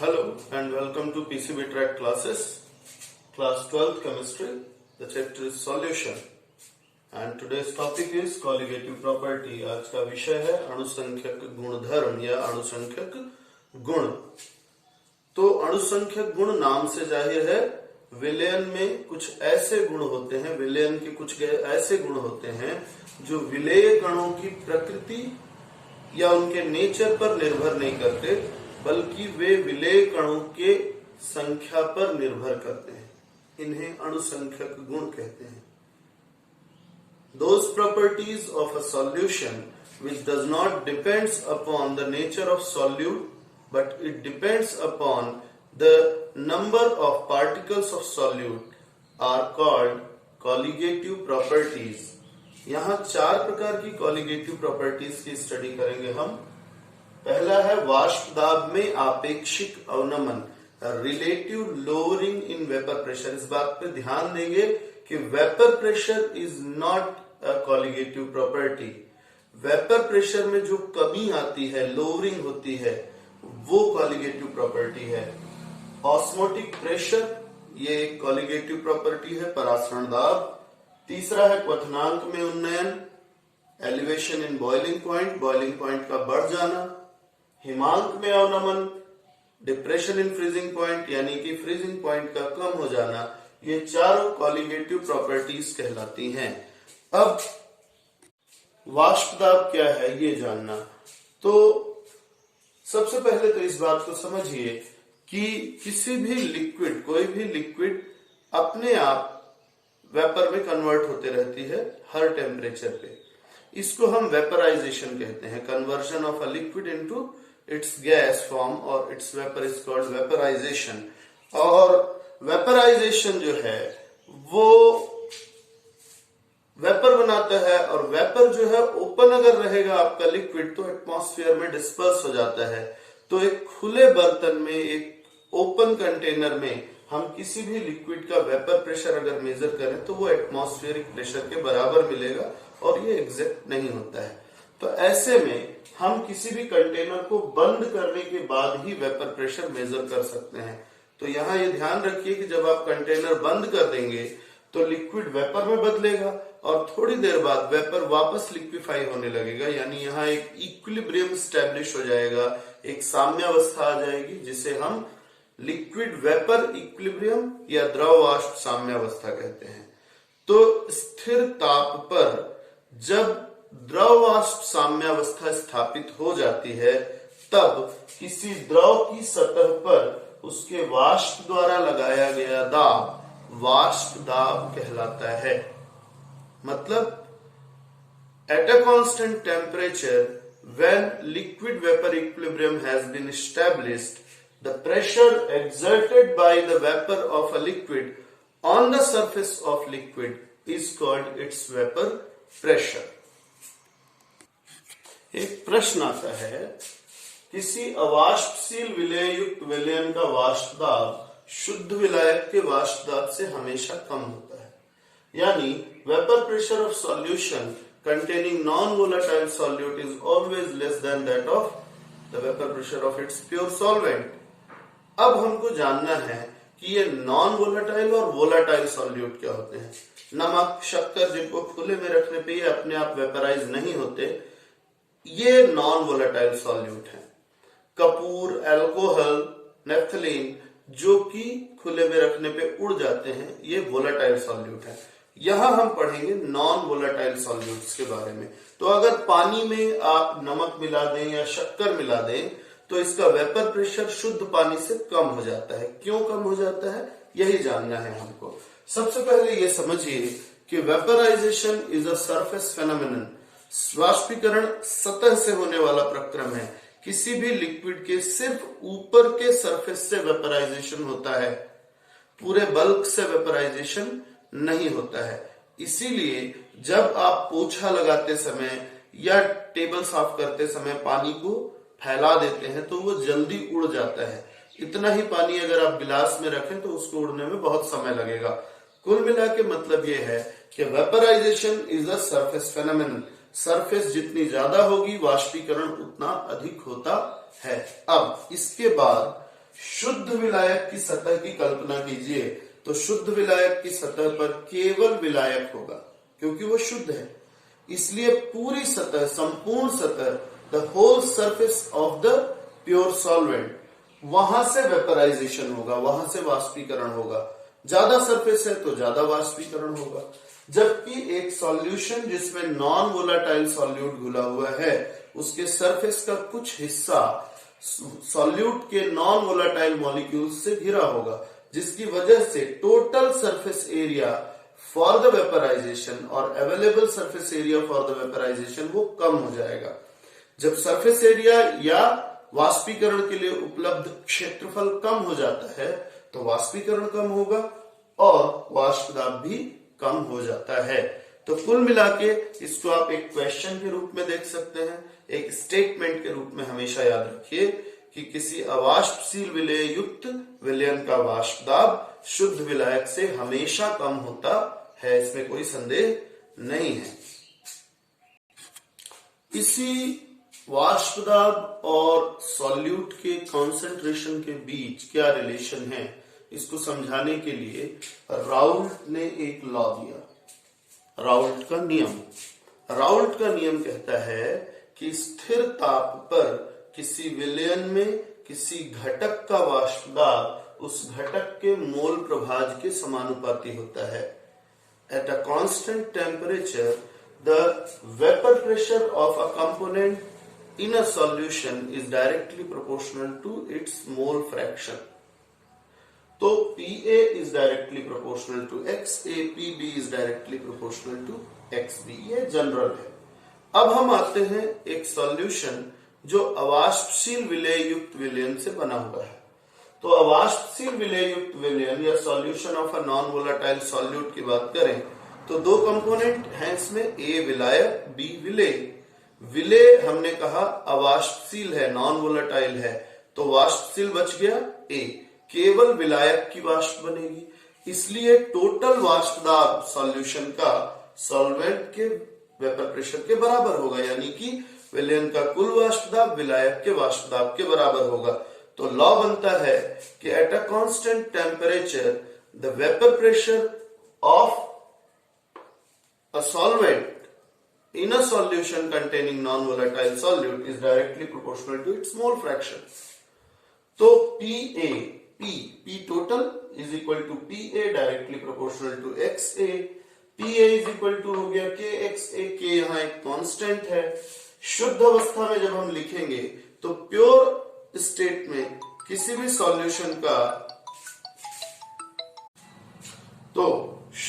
Hello and welcome to PCB track classes, class 12th chemistry. The chapter is solution and today's topic is colligative property. आज का विषय है अणुसंख्यक गुणधर्म या अणुसंख्यक गुण। तो अणुसंख्यक गुण नाम से जाहिर है विलयन में कुछ ऐसे गुण होते हैं, विलयन के कुछ ऐसे गुण होते हैं जो विलेय कणों की प्रकृति या उनके नेचर पर निर्भर नहीं करते, बल्कि वे विलेय कणों के संख्या पर निर्भर करते हैं। इन्हें अणुसंख्यक गुण कहते हैं। Those properties of a solution which does not depends upon the nature of solute, but it depends upon the number of particles of solute are called colligative properties. यहाँ चार प्रकार की colligative properties की स्टडी करेंगे हम। पहला है वाष्प दाब में आपेक्षिक अवनमन, relative lowering in vapour pressure. इस बात पे ध्यान देंगे कि vapour pressure is not a colligative property. Vapour pressure में जो कमी आती है, लोअरिंग होती है, वो कॉलिगेटिव प्रॉपर्टी है। ऑस्मोटिक प्रेशर, ये एक कॉलिगेटिव प्रॉपर्टी है, परासरण दाब। तीसरा है क्वथनांक में उन्नयन, एलिवेशन इन बॉइलिंग पॉइंट का बढ़ जाना। हिमांक में अवनमन, डिप्रेशन इन फ्रीजिंग पॉइंट, यानी कि फ्रीजिंग पॉइंट का कम हो जाना। ये चारों कॉलिगेटिव प्रॉपर्टीज कहलाती हैं। अब वाष्प दाब क्या है ये जानना, तो सबसे पहले तो इस बात को समझिए कि किसी भी लिक्विड, कोई भी लिक्विड अपने आप वेपर में कन्वर्ट होते रहती है हर टेम्परेचर पे। इसको हम वेपराइजेशन कहते हैं। Conversion of a liquid into its gas form और its vapour is called vaporisation. और वेपराइजेशन जो है वो वेपर बनाता है, और वेपर जो है ओपन अगर रहेगा आपका लिक्विड तो एटमॉस्फेयर में डिस्पर्स हो जाता है। तो एक खुले बर्तन में, एक ओपन कंटेनर में हम किसी भी लिक्विड का वेपर प्रेशर अगर मेजर करें तो वो एटमॉस्फेरिक प्रेशर के बराबर मिलेगा, और ये एग्जैक्ट नहीं होता है। तो ऐसे में हम किसी भी कंटेनर को बंद करने के बाद ही वेपर प्रेशर मेजर कर सकते हैं। तो यहाँ ये ध्यान रखिए कि जब आप कंटेनर बंद कर देंगे तो लिक्विड वेपर में बदलेगा, और थोड़ी देर बाद वेपर वापस लिक्विफाई होने लगेगा, यानी यहाँ एक इक्विलिब्रियम स्टैब्लिश हो जाएगा, एक साम्यावस्था आ जाएगी, जिसे हम लिक्विड वेपर इक्विलिब्रियम या द्रव वाष्प साम्यावस्था कहते हैं। तो स्थिर ताप पर जब द्रव वाष्प साम्यावस्था स्थापित हो जाती है, तब किसी द्रव की सतह पर उसके वाष्प द्वारा लगाया गया दाब वाष्प दाब कहलाता है। मतलब at a constant temperature, when liquid vapor equilibrium has been established, the pressure exerted by the vapor of a liquid on the surface of liquid is called its vapor pressure. एक प्रश्न आता है, किसी अवाष्पशील विलेय युक्त विलयन का वाष्प दाब शुद्ध विलायक के वाष्प दाब से हमेशा कम होता है। यानी vapour pressure of solution containing non-volatile solute is always less than that of the vapor pressure of its pure solvent. अब हमको जानना है कि ये नॉन वोलाटाइल और वोलाटाइल सॉल्यूट क्या होते हैं। नमक, शक्कर, जिनको खुले में रखने पे ये अपने आप वेपराइज नहीं होते, ये नॉन वोलाटाइल सॉल्यूट हैं। कपूर, अल्कोहल, नेफ्थलीन, जो कि खुले में रखने पे उड़ जाते हैं, ये वोलाटाइल सॉल्यूट है। यहां हम पढ़ेंगे नॉन वोलाटाइल सॉल्यूट्स के बारे में। तो अगर पानी में आप नमक मिला दें या शक्कर मिला दें तो इसका वेपर प्रेशर शुद्ध पानी से कम हो जाता है। क्यों कम हो जाता है, यही जानना है हमको। सबसे पहले ये समझिए कि vaporisation is a surface phenomenon. वाष्पीकरण सतह से होने वाला प्रक्रम है। किसी भी लिक्विड के सिर्फ ऊपर के सरफेस से वेपराइजेशन होता है, पूरे बल्क से वेपराइजेशन नहीं होता है। इसीलिए जब आप पोछा लगाते समय या टेबल साफ करते समय पानी को फैला देते हैं तो वो जल्दी उड़ जाता है। इतना ही पानी अगर आप गिलास में रखें तो उसको उड़ने में बहुत समय लगेगा। कुल मिला के मतलब ये है कि vaporisation is a surface phenomenon. Surface जितनी ज्यादा होगी वाष्पीकरण उतना अधिक होता है। अब इसके बाद शुद्ध विलायक की सतह की कल्पना कीजिए तो शुद्ध विलायक की सतह पर केवल विलायक होगा क्योंकि वो शुद्ध है, इसलिए पूरी सतह, संपूर्ण सतह, the whole surface of the pure solvent, वहां से वेपराइजेशन होगा, वहां से वाष्पीकरण होगा। ज्यादा सरफेस है तो ज्यादा वाष्पीकरण होगा। जबकि एक सॉल्यूशन जिसमें नॉन वोलाटाइल सॉल्यूट घुला हुआ है, उसके सरफेस का कुछ हिस्सा सॉल्यूट के नॉन वोलाटाइल मॉलिक्यूल से घिरा होगा, जिसकी वजह से total surface area for the vaporisation और available surface area for the vaporisation वो कम हो जाएगा। जब सरफेस एरिया या वाष्पीकरण के लिए उपलब्ध क्षेत्रफल कम हो जाता है तो वाष्पीकरण कम होगा और वाष्प दाब भी कम हो जाता है। तो कुल मिला के इसको आप एक क्वेश्चन के रूप में देख सकते हैं, एक स्टेटमेंट के रूप में हमेशा याद रखिए कि किसी अवाष्पशील विलेय युक्त विलयन का वाष्प दाब शुद्ध विलायक से हमेशा कम होता है, इसमें कोई संदेह नहीं है। इसी वाष्प दाब और सॉल्यूट के कॉन्सेंट्रेशन के बीच क्या रिलेशन है, इसको समझाने के लिए राउल्ट ने एक लॉ दिया, राउल्ट का नियम। राउल्ट का नियम कहता है कि स्थिर ताप पर किसी विलयन में किसी घटक का वाष्प दाब उस घटक के मोल प्रभाज के समानुपाती होता है। Eight a constant temperature the vapour pressure of a component in a solution is directly proportional to its mole fraction. तो PA is directly proportional to XA, PB is directly proportional to XB, ये general है। अब हम आते हैं एक solution जो अवाष्पशील विलेय युक्त विलयन से बना हुआ है। तो अवाष्पशील विलेय युक्त विलयन या solution of a non volatile solute की बात करें तो दो कंपोनेंट हैं इसमें, A विलायक, B विलेय। विलेय हमने कहा अवाष्पशील है, नॉन वोलाटाइल है, तो वाष्पशील बच गया A, केवल विलायक की वाष्प बनेगी, इसलिए टोटल वाष्प दाब सॉल्यूशन का सॉल्वेंट के वेपर प्रेशर के बराबर होगा, यानी कि विलयन का कुल वाष्प दाब विलायक के वाष्प दाब के बराबर होगा। तो लॉ बनता है कि eight a constant temperature the vapour pressure of a solvent in a solution containing non-volatile solute is directly proportional to its mole fraction. तो P total is equal to PA directly proportional to XA. PA is equal to हो गया KXA, K यहाँ एक constant है। शुद्ध अवस्था में जब हम लिखेंगे तो प्योर स्टेट में किसी भी सॉल्यूशन का, तो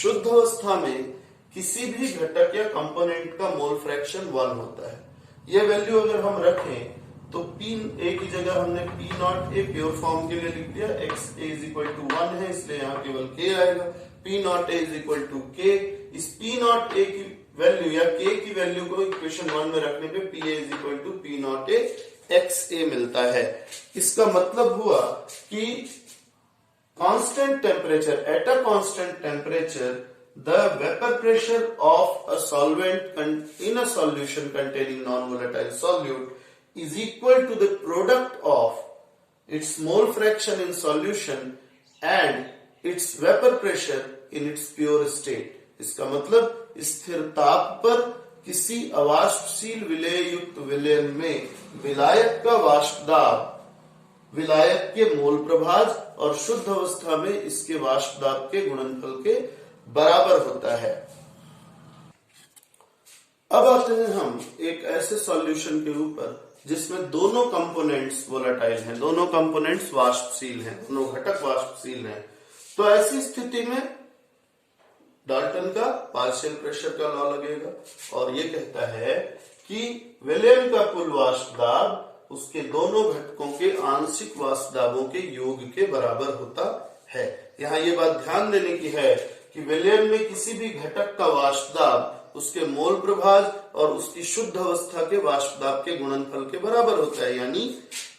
शुद्ध अवस्था में किसी भी घटक या कंपोनेंट का मोल फ्रैक्शन 1 होता है। यह वैल्यू अगर हम रखें तो P की जगह हमने P naught a pure form के लिए लिख दिया, XA इज इक्वल टू 1 है इसलिए यहाँ केवल K आएगा। P naught A is equal to K, इस P नॉट ए की वैल्यू या K की वैल्यू को इक्वेशन 1 में रखने पे PA is equal to P naught A XA मिलता है। इसका मतलब हुआ कि constant temperature, at a constant temperature the vapor pressure of a solvent in a solution containing non-volatile solute is equal to the product of its mole fraction in solution and its vapor pressure in its pure state. इसका मतलब स्थिर ताप पर किसी अवाष्पशील विलेय युक्त विलयन में विलायक का वाष्प दाब विलायक के मोल प्रभाज और शुद्ध अवस्था में इसके वाष्प दाब के गुणनफल के बराबर होता है। अब आते हैं हम एक ऐसे सॉल्यूशन के ऊपर जिसमें दोनों कंपोनेंट्स वोलेटाइल हैं, दोनों कंपोनेंट्स वाष्पशील हैं, दोनों घटक वाष्पशील हैं। तो ऐसी स्थिति में डाल्टन का पार्शियल प्रेशर का लॉ लगेगा और ये कहता है कि विलयन का कुल वाष्प दाब उसके दोनों घटकों के आंशिक वाष्प दाबों के योग के बराबर होता है। यहाँ ये बात ध्यान देने की है कि विलयन में किसी भी घटक का वाष्प दाब उसके मोल प्रभाज और उसकी शुद्ध अवस्था के वाष्प दाब के गुणनफल के बराबर होता है, यानी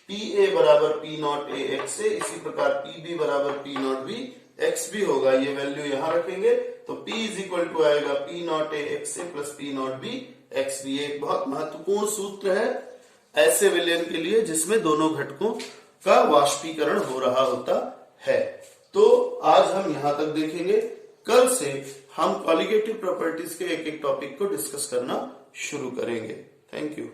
PA बराबर P नॉट A XA, इसी प्रकार PB बराबर P नॉट B XB होगा। ये वैल्यू यहाँ रखेंगे तो P इज इक्वल टू आएगा P not A XA plus P not B XB। एक बहुत महत्वपूर्ण सूत्र है ऐसे विलयन के लिए जिसमें दोनों घटकों का वाष्पीकरण हो रहा होता है। तो आज हम यहां तक देखेंगे। कल से हम कॉलिगेटिव प्रॉपर्टीज के एक एक टॉपिक को डिस्कस करना शुरू करेंगे। Thank you.